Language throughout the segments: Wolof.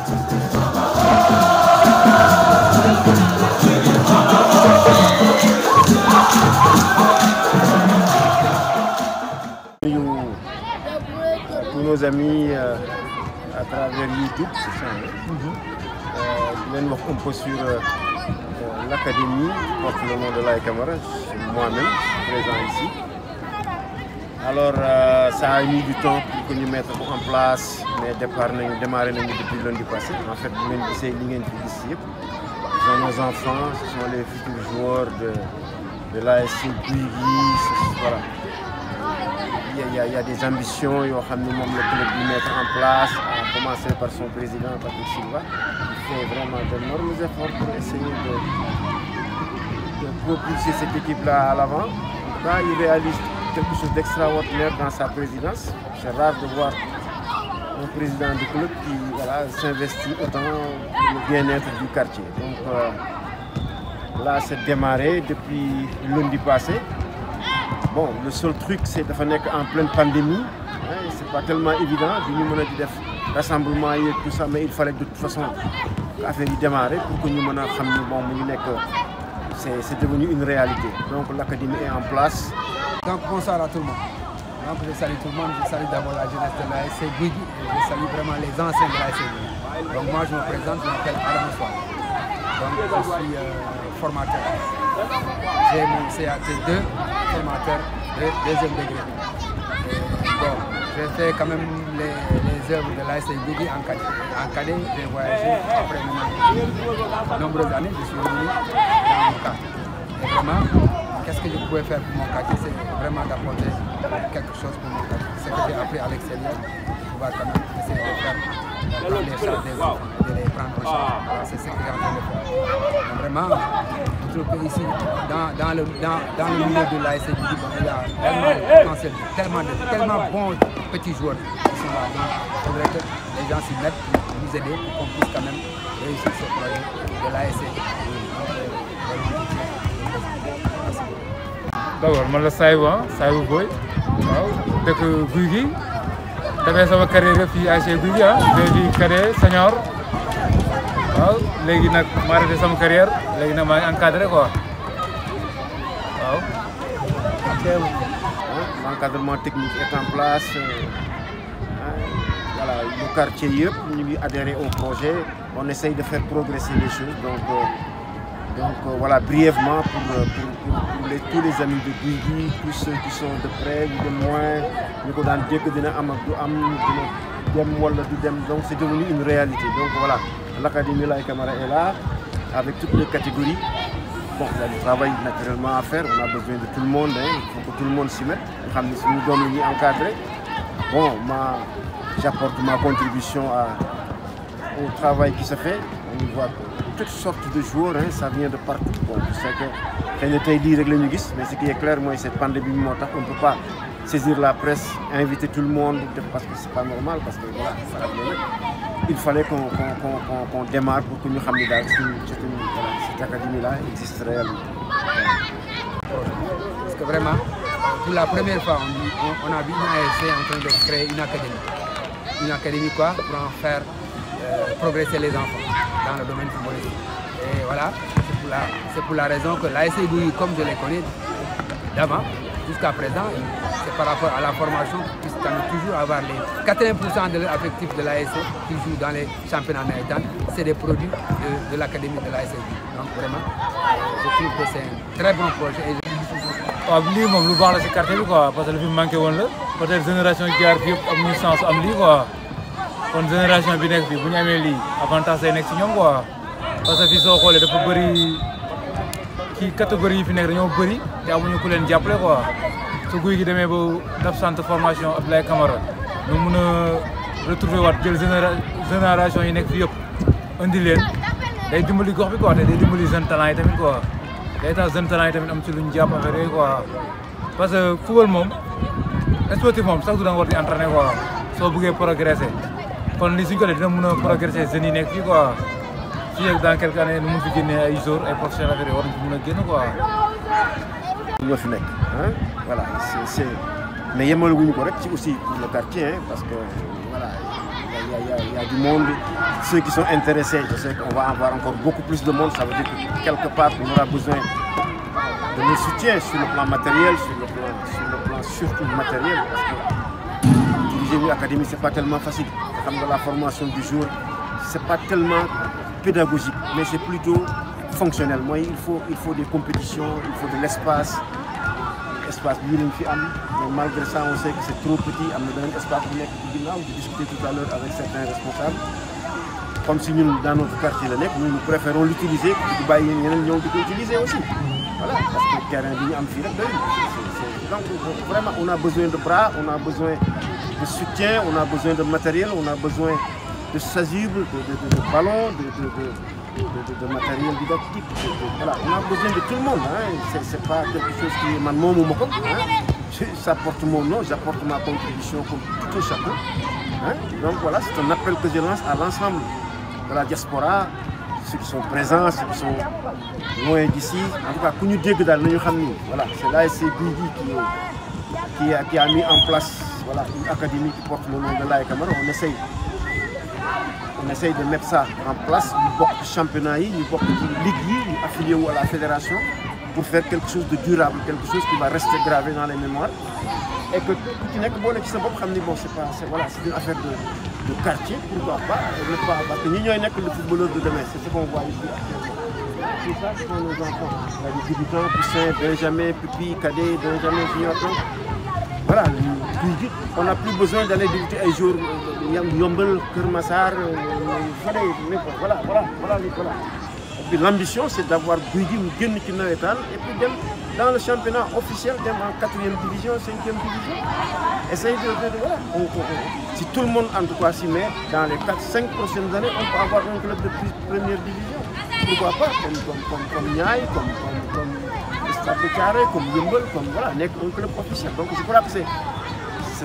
Tous nos amis à travers YouTube, c'est ça. Je viens un peu sur l'académie, porte le nom de Laye Camara, moi-même, présent ici. Alors, ça a mis du temps pour que nous mettions en place, mais démarrer depuis lundi passé. En fait, c'est ici. Ce sont nos enfants, ce sont les futurs joueurs de l'ASC Guigui, voilà. Il y a des ambitions, il y a le club de mettre en place, à commencer par son président Patrick Silva, qui fait vraiment d'énormes efforts pour essayer de propulser cette équipe-là à l'avant. En tout cas, il réalise quelque chose d'extraordinaire dans sa présidence. C'est rare de voir un président du club qui s'investit autant pour le bien-être du quartier. Donc là, c'est démarré depuis lundi passé. Bon, le seul truc, c'est de faire en pleine pandémie. C'est pas tellement évident. Nous avons des rassemblements et tout ça, mais il fallait de toute façon l'affaire démarrer pour que nous puissions c'est devenu une réalité. Donc l'académie est en place. Donc bonsoir à tout le monde. Donc je salue tout le monde. Je salue d'abord la jeunesse de l'ASC Guigui et je salue vraiment les anciens de l'ASC Guigui. Donc moi je me présente, je m'appelle Adam Soir. Donc je suis formateur. J'ai mon CAT2, formateur de deuxième degré. Bon, j'ai fait quand même les œuvres de l'ASC Guigui en cadet. J'ai voyagé après de nombreuses années. Je suis revenu dans mon quartier. Et vraiment, qu'est-ce que je pouvais faire pour mon quartier? C'est vraiment d'apporter quelque chose pour mon quartier. Ce que j'ai appris à l'extérieur, on va quand même essayer de faire les charges des enfants, de les prendre en charge. C'est ce que j'ai en train de faire. Mais vraiment, je trouve que ici, dans le milieu de l'ASC Guigui, il y a tellement de potentiel, tellement bons petits joueurs qui sont là. Donc, il faudrait que les gens s'y mettent pour nous aider, pour qu'on puisse quand même réussir ce projet de l'ASC Guigui. D'abord, je suis Saïbou Boy, de Guigui. J'ai fait ma carrière ici à ASC Guigui, j'ai vu cadet, senior. Maintenant, j'ai arrêté ma carrière, maintenant je suis encadré. L'encadrement technique est en place. Voilà, le quartier, nous adhéré au projet. On essaye de faire progresser les choses. Donc voilà, brièvement, pour tous les amis de Guigui, tous ceux qui sont de près ou de loin, donc c'est devenu une réalité. Donc voilà, l'académie Laye Camara est là, avec toutes les catégories. Bon, il y a du travail naturellement à faire, on a besoin de tout le monde, il faut que tout le monde s'y mette. Nous sommes encadrés. Bon, j'apporte ma contribution au travail qui se fait. On voit toutes sortes de joueurs, ça vient de partout. Bon, je sais que mais ce qui est clair, moi, cette pandémie, on ne peut pas saisir la presse, inviter tout le monde, parce que c'est pas normal, parce que voilà, il fallait qu'on démarre pour que nous sachions que cette académie-là existe réellement. Parce que vraiment, pour la première fois, on a vu une ASC en train de créer une académie. Une académie quoi? Pour en faire progresser les enfants dans le domaine footballistique. Et voilà, c'est pour la raison que l'ASC Guigui, comme je les connais d'avant, jusqu'à présent, c'est par rapport à la formation qu'ils puissent toujours avoir les 80% de l'effectif de l'ASC qui jouent dans les championnats naïtans, c'est des produits de l'académie de l'ASC Guigui. Donc vraiment, je trouve que c'est un très bon projet. waaw lii moom lu baax la si quartier bi quoi parce que li fi manqué woon la peut-être génération jaar fi yëpp amuñu chance am lii quoi kon génération bi nekk fii bu ñu amee lii avantage day nekk si ñoom quoi parce que fii soo xoolee dafa bëri ci catégorie yi fi nekk dañoo bëri te amuñu ku leen jàppale quoi su Guy gi demee ba def centre formation Abdoulaye Camara ñu mun a retrouver waat jël génération yi nekk fii yëpp indi leen day dimbali gox bi quoi te day dimbali jeune talent yi tamit quoi. day tax jeune talent yi tamit am ci luñ jàpp affaire yooyu quoi parce que football moom sportif moom chaque jour da nga war di entraîner quoi soo bëggee progresser kon li suñ ko def dina mën a progresser jeunes yi nekk fii quoi fii ak dans quelques années nu mun fi génnee ay joueurs ay professionnels affaire yi war nañ fi mën a génn quoi. ñoo fi nekk voilà c'est mais yemale wuñu ko rek ci aussi pour le quartier parce que voilà il y a du monde. Ceux qui sont intéressés, je sais qu'on va avoir encore beaucoup plus de monde. Ça veut dire que quelque part, on aura besoin de nos soutiens sur le plan matériel, sur le plan surtout matériel. Parce que diriger une académie, ce n'est pas tellement facile. Comme dans la formation du jour, ce n'est pas tellement pédagogique, mais c'est plutôt fonctionnel. Moi, il faut des compétitions, il faut de l'espace. Espace bi lañ fi am, mais malgré ça on sait que c'est trop petit. Am na beneen espace bu nekk ci ginnaaw. J'ai discuté tout à l'heure avec certains responsables. Comme si ñun dans notre quartier la nekk, nous préférons l'utiliser di bàyyi ñeneen ñëw di ko utiliser aussi. Voilà, parce que terrain bi ñu am fii rek doyul. Donc vraiment on a besoin de bras, on a besoin de soutien, on a besoin de matériel, on a besoin de chasubles, de ballons, de matériel didactique. Voilà, on a besoin de tout le monde. Hein. C'est pas quelque chose qui est mon hein. J'apporte mon nom, j'apporte ma contribution comme tout un chacun. Hein. Donc voilà, c'est un appel que je lance à l'ensemble de la diaspora, ceux qui sont présents, ceux qui sont loin d'ici. En tout cas, voilà, c'est l'ASC Guigui qui a mis en place voilà, une académie qui porte le nom de Laye Camara. On essaye de mettre ça en place, nous championnat, nous ligue, affilié à la fédération, pour faire quelque chose de durable, quelque chose qui va rester gravé dans les mémoires. Et que tout n'est que bon, c'est une affaire de quartier, pourquoi pas, parce que nous sommes le footballeur de demain, c'est ce qu'on voit ici actuellement. C'est ça qui sont nos enfants. Il y a des débutants, poussins, Benjamin, Pupi, Cadet, Benjamin, Junior. Voilà, on n'a plus besoin d'aller débuter un jour Yombel, Kermassar, voilà. Et puis l'ambition c'est d'avoir Guigui et puis dans le championnat officiel, en 4e division, 5e division. Essayer de voilà. Si tout le monde en tout cas s'y met, dans les 4-5 prochaines années, on peut avoir un club de première division. Pourquoi pas, comme Niaï, comme Stade de Carré, comme Yombel, comme voilà, un club officiel. Donc je crois que c'est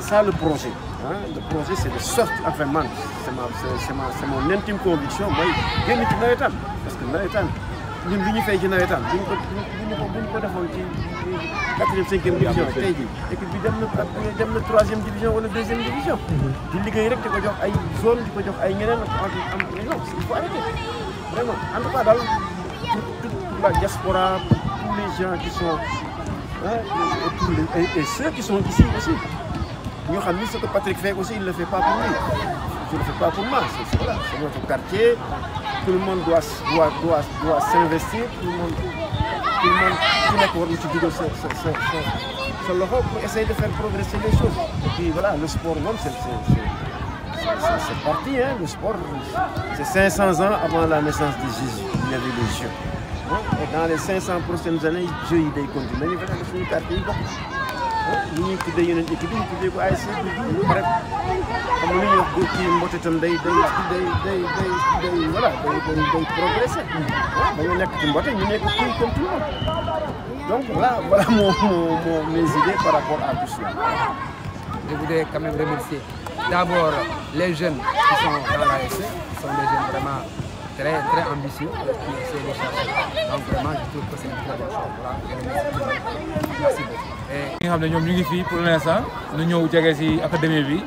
ça le projet. Hein? Le projet c'est de sortir, enfin man, c'est mon intime conviction. Moi, je suis Nawetan, parce que Nawetan, nous avons fait Nawetan, nous avons fait 4e, 5e division, et puis nous avons la 3e division ou la 2e division. Nous avons fait une zone, nous avons fait il faut arrêter. Vraiment, en tout cas, dans toute la diaspora, tous les gens qui sont, hein, et ceux qui sont ici aussi. Nous savons ce que Patrick fait aussi, il ne le fait pas pour lui. Je ne le fais pas pour moi. C'est notre quartier. Tout le monde doit s'investir. Tout le monde pour essayer de faire progresser les choses. Et puis voilà, le sport, c'est parti. Hein. Le sport, c'est 500 ans avant la naissance de Jésus. Il y avait les Jeux. Et dans les 500 prochaines années, les Jeux ils continuent. Il y a des ñu ngi tuddee yeneen équipe yi ñu tuddee ko ASC bi rek xam nga lu ñuy wax góor kii mboote itam day voilà day progresser. dañoo nekk ci mboote ñu nekk kuy comme tout le monde. Donc voilà mes idées par rapport à tout cela. Je voudrais quand même remercier d'abord les jeunes qui sont dans l'ASC, qui sont des jeunes vraiment très ambitieux, qui essaient de chercher. Donc vraiment, je trouve que c'est une très bonne chose. Voilà, merci beaucoup. ñi nga xam ne ñoom ñu ngi fii pour l'instant ñu ñëw jege ci académie bi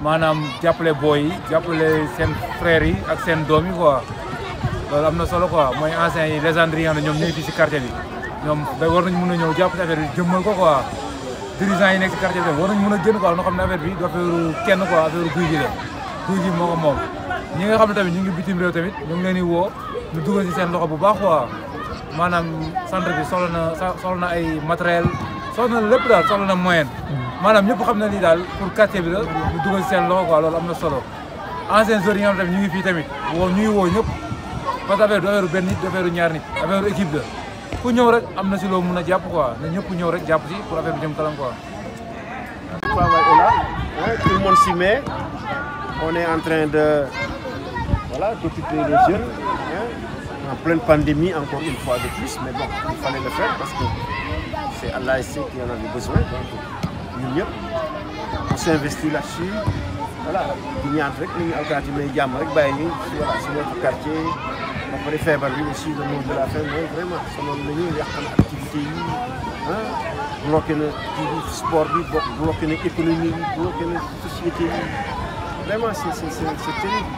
maanaam jàppale booy yi jàppale seen frères yi ak seen doom yi quoi loolu am na solo quoi mooy anciens yi légendaires yi nga xam ne ñoom ñu ngi fii ci quartier bi ñoom da war nañu mën a ñëw jàpp ci affaire bi jëmmal ko quoi dirigeants yi nekk ci quartier bi war nañu mën a génn quoi noo xam ne affaire bi du affaire kenn quoi affaire Guigui la Guigui moo ko moom ñi nga xam ne tamit ñu ngi bitim réew tamit ñu ngi leen di woo ñu dugal ci seen loxo bu baax quoi maanaam centre bi soxla na ay matériel soxla na lépp daal soxla na moyen maanaam ñëpp xam na ni daal pour quartier bi la ñu dugal ci seen loxo quoi loolu am na solo anciens joueurs yi nga xam tamit ñu ngi fii tamit ñu ngi woo ñëpp parce que affaire du affaire benn nit du affaire ñaar nit affaire équipe la ku ñëw rek am na si loo mun a jàpp quoi na ñëpp ñëw rek jàpp si pour affaire bi jëm kanam quoi. Le travail est là, hein, tout le monde s'y met. On est en train de d'occuper les jeunes, hein, en pleine pandémie encore une fois de plus, mais bon, il fallait le faire parce que c'est à l'ASC qui en avait besoin. Donc, on s'investit là-dessus. Voilà, il y a un truc, il y a un quartier, c'est notre quartier. Après, faire aussi le monde de la fin, vraiment, il y a une activité, bloquer le sport, bloquer l'économie, bloquer la société. vraiment c'est terrible.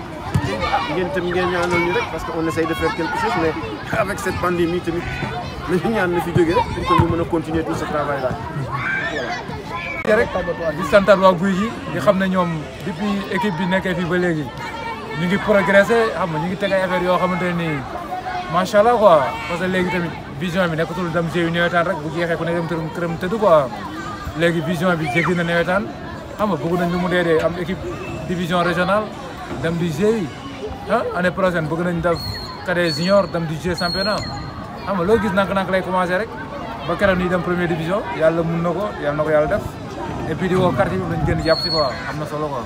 Ngeen tamit ngeen ñaanal ñu rek parce que on essaye de faire quelque chose mais avec cette pandémie tamit nañu ñaan na fi jóge rek pour que ñu mën a continuer tout ce travail là. rek di santaat waa Gouye Gui di xam ne ñoom depuis équipe bi nekkee fii ba léegi ñu ngi progressé xam nga ñu ngi teg ay affaires yoo xamante ne nii macha allah quoi parce que léegi tamit vision bi nekkatul dem jeu nawetaan rek bu jeexee ku ne dem këram tëdd quoi léegi vision bi jéggi na nawetaan xam nga bëgg nañ lu mu dee am équipe division régionale dem di jeu ah année prochaine bëgg nañ def cadet junior dem di jeu championnat xam nga loo gis nank-nank lay commencé rek ba keroog nii dem première division yàlla mun na ko yàlla def et puis di woo quartier bi nañ gën jàpp si quoi am na solo quoi.